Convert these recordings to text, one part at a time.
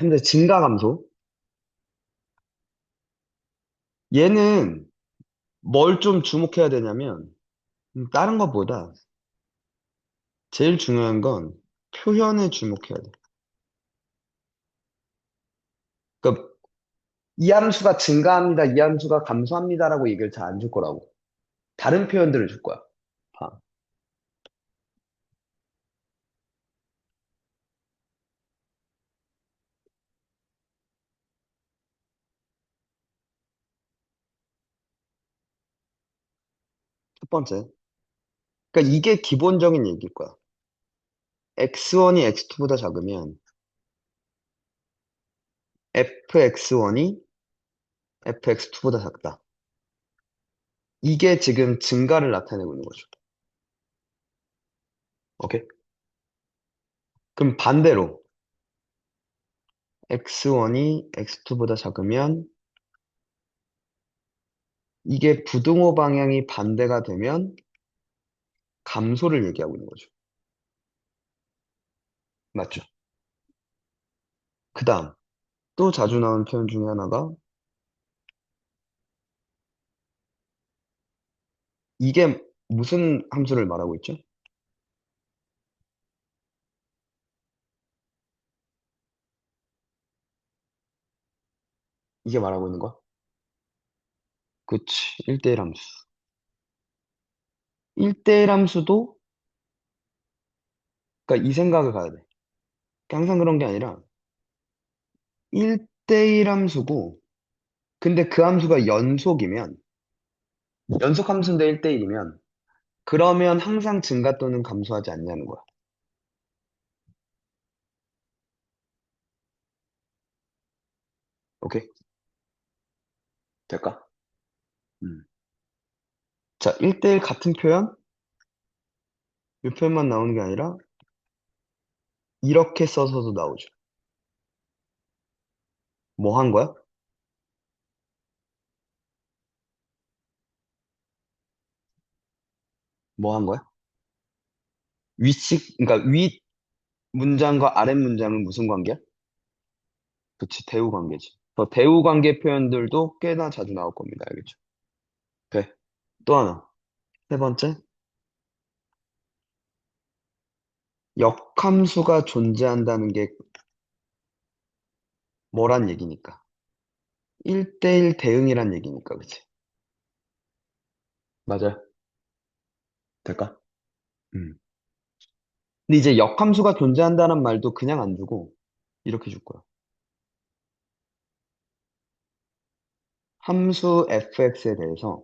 근데 증가감소? 얘는 뭘 좀 주목해야 되냐면, 다른 것보다 제일 중요한 건 표현에 주목해야 돼. 그러니까 이 함수가 증가합니다, 이 함수가 감소합니다라고 얘기를 잘 안 줄 거라고. 다른 표현들을 줄 거야. 봐. 첫 번째. 그러니까 이게 기본적인 얘기일 거야. x1이 x2보다 작으면 fx1이 fx2보다 작다. 이게 지금 증가를 나타내고 있는 거죠. 오케이? 그럼 반대로 x1이 x2보다 작으면 이게 부등호 방향이 반대가 되면 감소를 얘기하고 있는 거죠. 맞죠? 그 다음, 또 자주 나오는 표현 중에 하나가 이게 무슨 함수를 말하고 있죠? 이게 말하고 있는 거야? 그치, 1대1 함수. 1대1 함수도, 그러니까 이 생각을 가야 돼. 항상 그런 게 아니라 1대1 함수고, 근데 그 함수가 연속이면, 연속 함수인데 1대1이면, 그러면 항상 증가 또는 감소하지 않냐는 거야. 오케이? 될까? 음. 자, 1대1 같은 표현, 이 표현만 나오는 게 아니라, 이렇게 써서도 나오죠. 뭐 한 거야? 뭐 한 거야? 그러니까 윗 문장과 아랫 문장은 무슨 관계야? 그치, 대우 관계지. 대우 관계 표현들도 꽤나 자주 나올 겁니다. 알겠죠? 오케이. 또 하나. 세 번째. 역함수가 존재한다는 게 뭐란 얘기니까? 1대1 대응이란 얘기니까, 그치? 맞아요. 될까? 음. 근데 이제 역함수가 존재한다는 말도 그냥 안 주고, 이렇게 줄 거야. 함수 fx에 대해서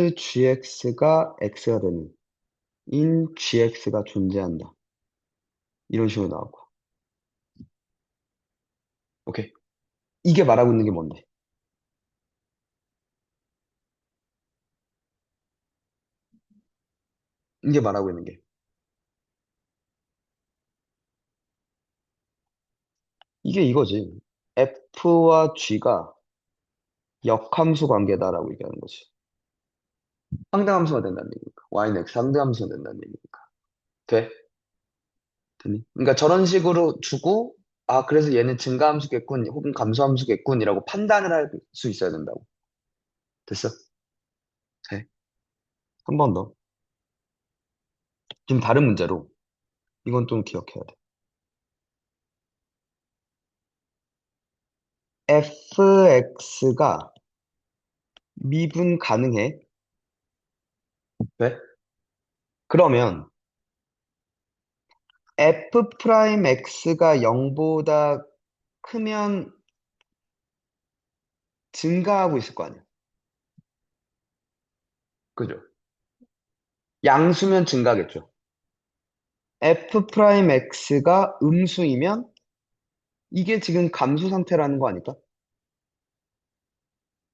f.gx가 x가 되는 인 gx가 존재한다. 이런 식으로 나오고. 오케이. 이게 말하고 있는 게 뭔데? 이게 말하고 있는 게. 이게 이거지. f와 g가 역함수 관계다라고 얘기하는 거지. 상대함수가 된다는 얘기니까. y는 x 상대함수가 된다는 얘기니까. 돼? 되니? 그러니까 저런 식으로 주고, 아, 그래서 얘는 증가함수겠군, 혹은 감소함수겠군이라고 판단을 할 수 있어야 된다고. 됐어? 돼. 한 번 더. 지금 다른 문제로. 이건 좀 기억해야 돼. fx가 미분 가능해. 왜? 그러면 f 프라임 x가 0보다 크면 증가하고 있을 거 아니야. 그죠? 양수면 증가겠죠. f 프라임 x가 음수이면 이게 지금 감수 상태라는 거 아닐까?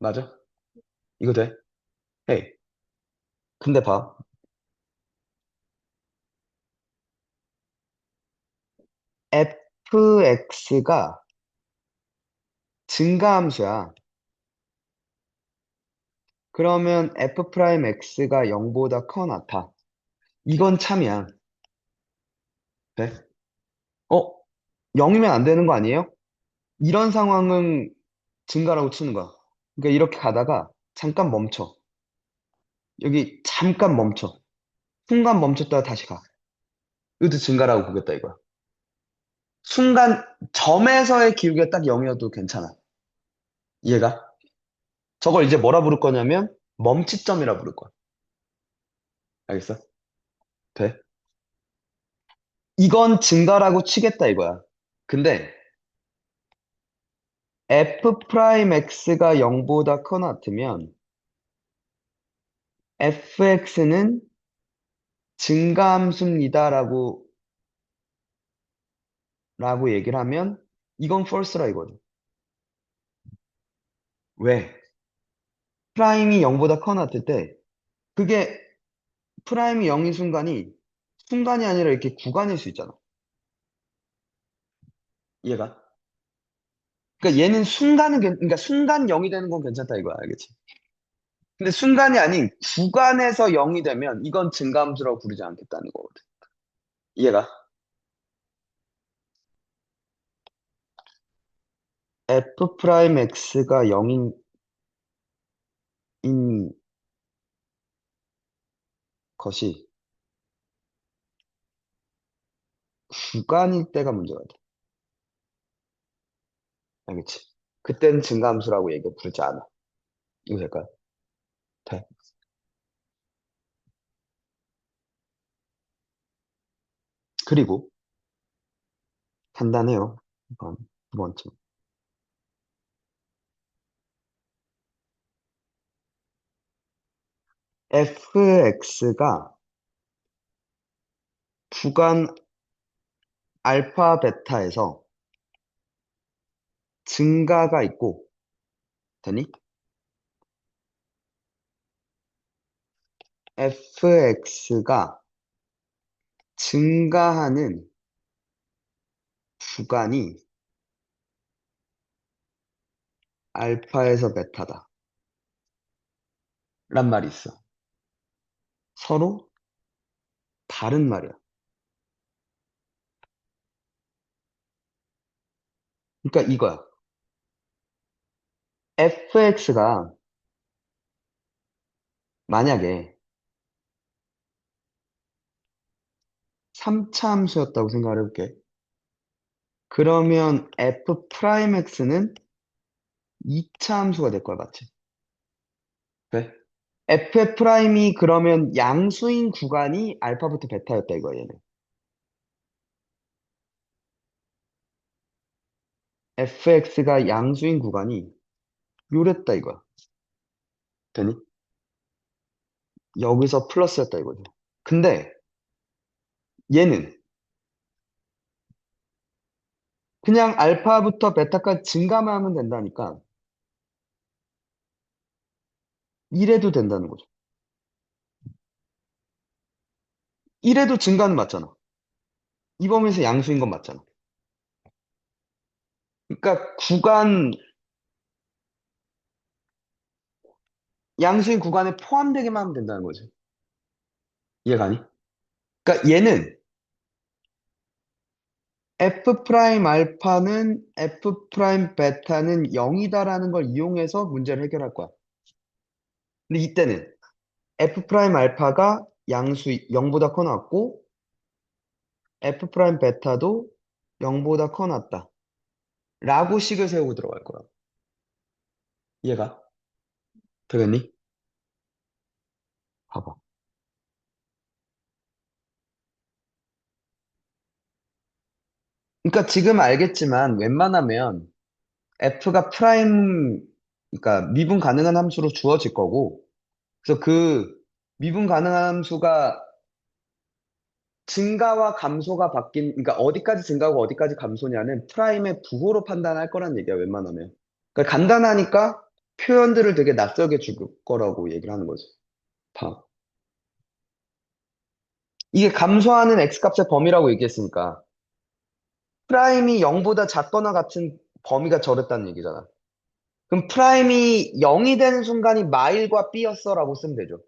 맞아? 이거 돼? 헤이. 근데 봐. fx가 증가함수야. 그러면 f 프라임 x가 0보다 커나 같아. 이건 참이야. 돼? 어? 0이면 안 되는 거 아니에요? 이런 상황은 증가라고 치는 거야. 그러니까 이렇게 가다가 잠깐 멈춰. 여기 잠깐 멈춰. 순간 멈췄다가 다시 가. 이것도 증가라고 보겠다 이거야. 순간 점에서의 기울기가 딱 0이어도 괜찮아. 이해가? 저걸 이제 뭐라 부를 거냐면 멈칫점이라 부를 거야. 알겠어? 돼? 이건 증가라고 치겠다 이거야. 근데 f 프라임 x가 0보다 커나 같으면 fx는 증가함수입니다라고 얘기를 하면 이건 false라 이거죠. 왜? 프라임이 0보다 커나 같을 때 그게 프라임이 0인 순간이 아니라 이렇게 구간일 수 있잖아. 이해가? 그러니까 얘는 그러니까 순간 0이 되는 건 괜찮다 이거야. 알겠지? 근데 순간이 아닌 구간에서 0이 되면 이건 증가함수라고 부르지 않겠다는 거거든. 이해가? f 프라임 x가 0인 것이 구간일 때가 문제가 돼. 알겠지? 그땐 증가함수라고 얘기 부르지 않아. 이거 될까요? 돼. 그리고 간단해요. 이번 두 번째. fx가 구간 알파 베타에서 증가가 있고 되니? fx가 증가하는 구간이 알파에서 베타다. 란 말이 있어. 서로 다른 말이야. 그러니까 이거야. fx가 만약에 3차 함수였다고 생각을 해볼게. 그러면 f 프라임 x는 2차 함수가 될 거야, 맞지? 왜? f 프라임이 그러면 양수인 구간이 알파부터 베타였다 이거야, 얘는. fx가 양수인 구간이 요랬다 이거야. 되니? 여기서 플러스였다 이거죠. 근데 얘는 그냥 알파부터 베타까지 증가만 하면 된다니까 이래도 된다는 거죠. 이래도 증가는 맞잖아. 이 범위에서 양수인 건 맞잖아. 그러니까 양수인 구간에 포함되게만 하면 된다는 거지. 이해가니? 그러니까 얘는 f 프라임 알파는 f 프라임 베타는 0이다라는 걸 이용해서 문제를 해결할 거야. 근데 이때는 f 프라임 알파가 양수 0보다 커 났고 f 프라임 베타도 0보다 커 났다. 라고 식을 세우고 들어갈 거야. 이해가? 되겠니? 봐봐. 그러니까 지금 알겠지만 웬만하면 f가 그러니까 미분 가능한 함수로 주어질 거고 그래서 그 미분 가능한 함수가 증가와 감소가 그러니까 어디까지 증가하고 어디까지 감소냐는 프라임의 부호로 판단할 거란 얘기야, 웬만하면. 그러니까 간단하니까 표현들을 되게 낯설게 줄 거라고 얘기를 하는 거지. 봐. 이게 감소하는 x값의 범위라고 얘기했으니까 프라임이 0보다 작거나 같은 범위가 저랬다는 얘기잖아. 그럼 프라임이 0이 되는 순간이 마일과 B였어라고 쓰면 되죠.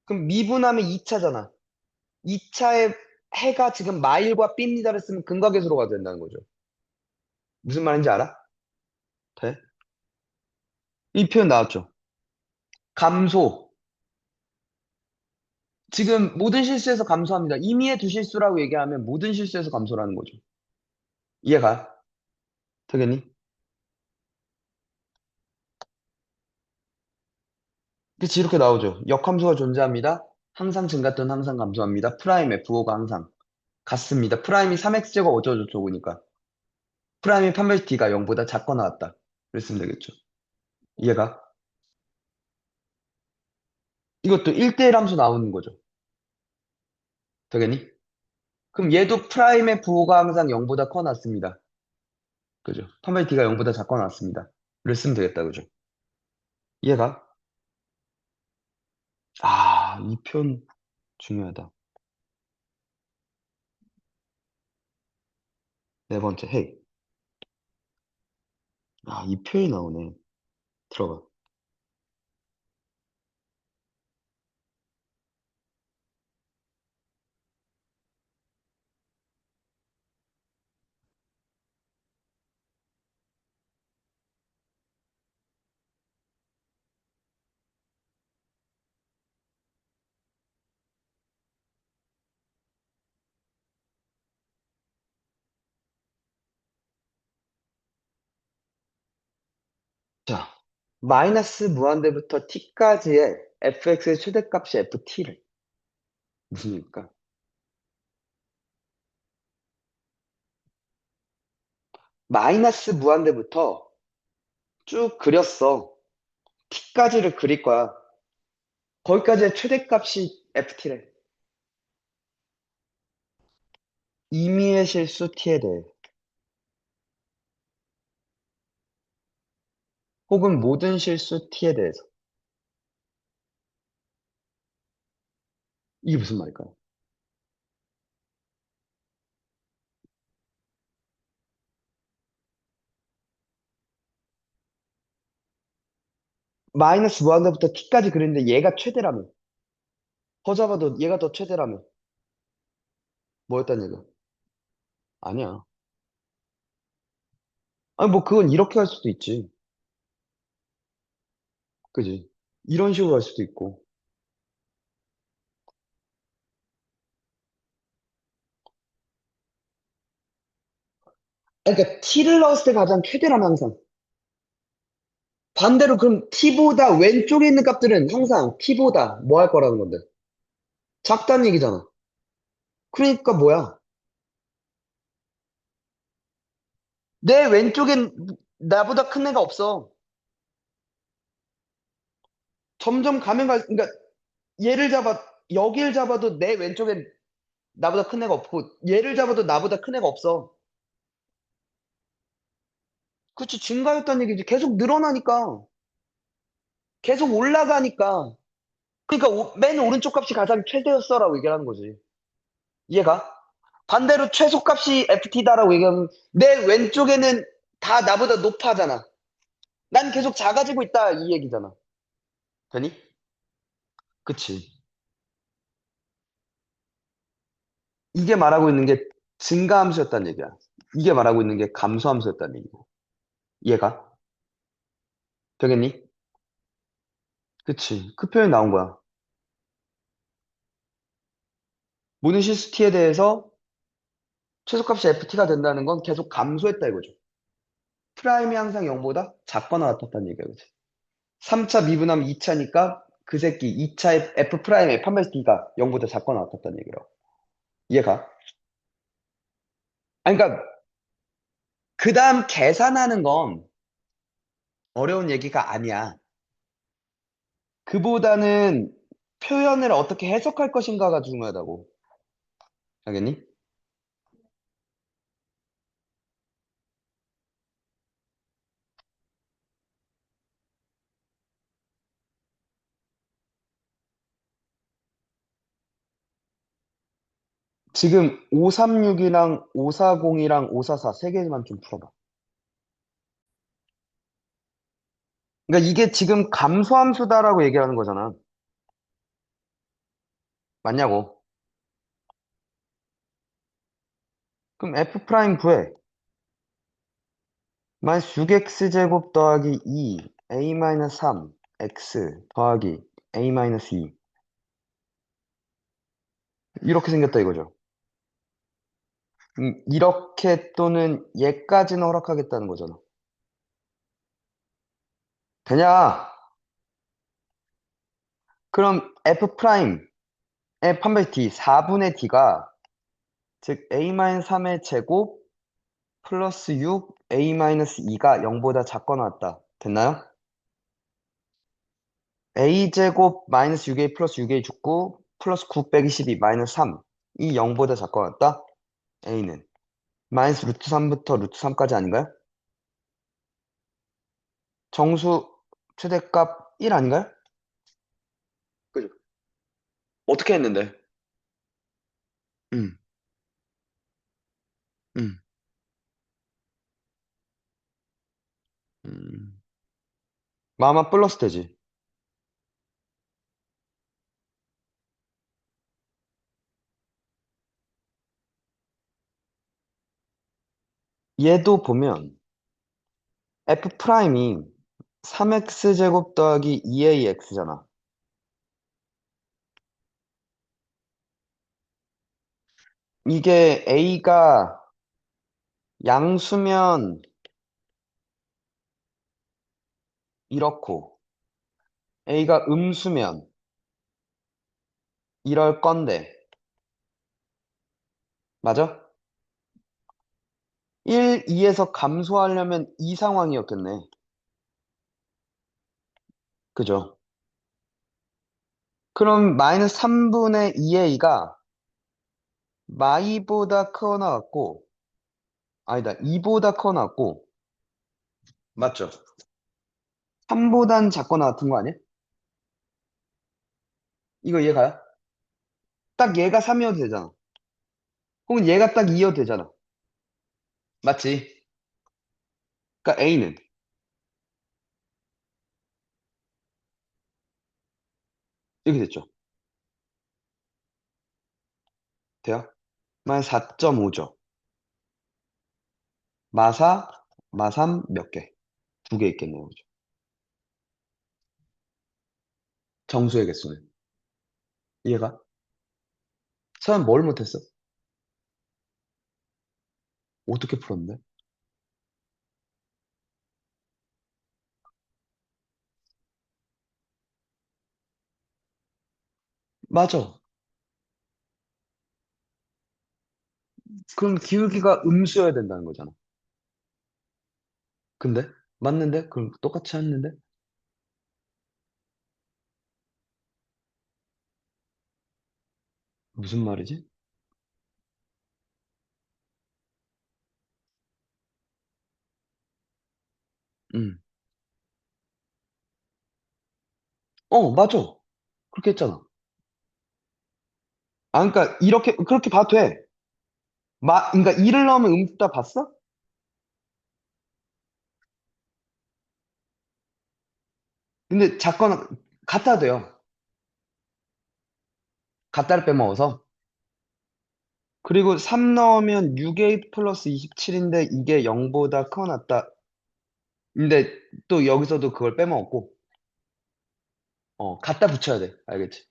그럼 미분하면 2차잖아. 2차의 해가 지금 마일과 B입니다를 쓰면 근각계수로가 된다는 거죠. 무슨 말인지 알아? 돼? 이 표현 나왔죠. 감소. 지금 모든 실수에서 감소합니다. 임의의 두 실수라고 얘기하면 모든 실수에서 감소라는 거죠. 이해가? 되겠니? 그치, 이렇게 나오죠. 역함수가 존재합니다. 항상 증가 또는 항상 감소합니다. 프라임 F5가 항상 같습니다. 프라임이 3x제곱 어쩌고저쩌고니까. 프라임의 판별식 D가 0보다 작거나 같다. 그랬으면 되겠죠. 이해가? 이것도 1대1 함수 나오는 거죠. 되겠니? 그럼 얘도 프라임의 부호가 항상 0보다 커 났습니다. 그죠? 판별 D가 0보다 작거 났습니다. 를 쓰면 되겠다. 그죠? 이해가? 아, 이 표현 중요하다. 네 번째, 헤이. 아, 이 표현이 나오네. 들어봐. 자, 마이너스 무한대부터 t까지의 fx의 최대값이 ft를. 무슨 일일까? 마이너스 무한대부터 쭉 그렸어. t까지를 그릴 거야. 거기까지의 최대값이 ft래. 임의의 실수 t에 대해. 혹은 모든 실수 t에 대해서. 이게 무슨 말일까요? 마이너스 무한대부터 t까지 그리는데 얘가 최대라며. 더 잡아도 얘가 더 최대라며. 뭐였단 얘기야? 아니야. 아니, 뭐, 그건 이렇게 할 수도 있지. 그지? 이런 식으로 할 수도 있고. 아니, 그러니까 t를 넣었을 때 가장 최대라며, 항상. 반대로 그럼 t보다 왼쪽에 있는 값들은 항상 t보다 뭐 할 거라는 건데. 작다는 얘기잖아. 그러니까 뭐야? 내 왼쪽엔 나보다 큰 애가 없어. 점점 가면 그러니까 얘를 잡아, 여기를 잡아도 내 왼쪽엔 나보다 큰 애가 없고, 얘를 잡아도 나보다 큰 애가 없어. 그치, 증가했다는 얘기지. 계속 늘어나니까. 계속 올라가니까. 그러니까 맨 오른쪽 값이 가장 최대였어라고 얘기하는 거지. 이해가? 반대로 최소값이 FT다라고 얘기하면 내 왼쪽에는 다 나보다 높아잖아. 난 계속 작아지고 있다 이 얘기잖아. 되니? 그치. 이게 말하고 있는 게 증가함수였다는 얘기야. 이게 말하고 있는 게 감소함수였다는 얘기고. 이해가? 되겠니? 그치. 그 표현이 나온 거야. 모든 시스티에 대해서 최소값이 FT가 된다는 건 계속 감소했다 이거죠. 프라임이 항상 0보다 작거나 같았다는 얘기야. 그치? 3차 미분하면 2차니까 그 새끼 2차의 F 프라임의 판매스 D가 0보다 작거나 같았다는 얘기라고. 이해가? 아니, 그러니까 그 다음 계산하는 건 어려운 얘기가 아니야. 그보다는 표현을 어떻게 해석할 것인가가 중요하다고. 알겠니? 지금 536이랑 540이랑 544 세 개만 좀 풀어봐. 그러니까 이게 지금 감소함수다라고 얘기하는 거잖아. 맞냐고. 그럼 f 프라임 구해. 마이너스 6x 제곱 더하기 2 a 마이너스 3 x 더하기 a 마이너스 2 이렇게 생겼다 이거죠. 이렇게 또는 얘까지는 허락하겠다는 거잖아. 되냐? 그럼 f 프라임의 판별 d 4분의 d가 즉 a-3의 제곱 플러스 6 a-2가 0보다 작거나 같다. 됐나요? a제곱 마이너스 6a 플러스 6a 죽고 플러스 9 빼기 12 마이너스 3 이 0보다 작거나 같다. a는 마이너스 루트 3부터 루트 3까지 아닌가요? 정수 최대값 1 아닌가요? 그죠? 어떻게 했는데? 음, 음, 음. 마마 플러스 되지. 얘도 보면 f 프라임이 3x 제곱 더하기 2ax잖아. 이게 a가 양수면 이렇고 a가 음수면 이럴 건데 맞아? 1, 2에서 감소하려면 이 상황이었겠네. 그죠? 그럼 마이너스 3분의 2a가 마이보다 크거나 같고 아니다 2보다 크거나 같고 맞죠? 3보단 작거나 같은 거 아니야? 이거 이해가요? 딱 얘가 3이어도 되잖아. 혹은 얘가 딱 2여도 되잖아. 맞지? 그러니까 A는 이렇게 됐죠. 돼요? 만 4.5죠. 마사, 마삼 몇 개? 두 개 있겠네요. 그죠? 정수의 개수는. 이해가? 서현 뭘 못했어? 어떻게 풀었는데? 맞아. 그럼 기울기가 음수여야 된다는 거잖아. 근데? 맞는데? 그럼 똑같이 했는데? 무슨 말이지? 응. 맞아. 그렇게 했잖아. 아, 그러니까 이렇게 그렇게 봐도 돼. 그러니까 2를 넣으면 음수다 봤어? 근데 작거나 같아도 돼요. 같다를 빼먹어서. 그리고 3 넣으면 6a 플러스 27인데 이게 0보다 크거나 같다. 근데 또 여기서도 그걸 빼먹었고, 갖다 붙여야 돼. 알겠지?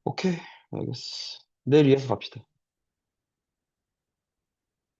오케이, 알겠어. 내일 이어서 갑시다.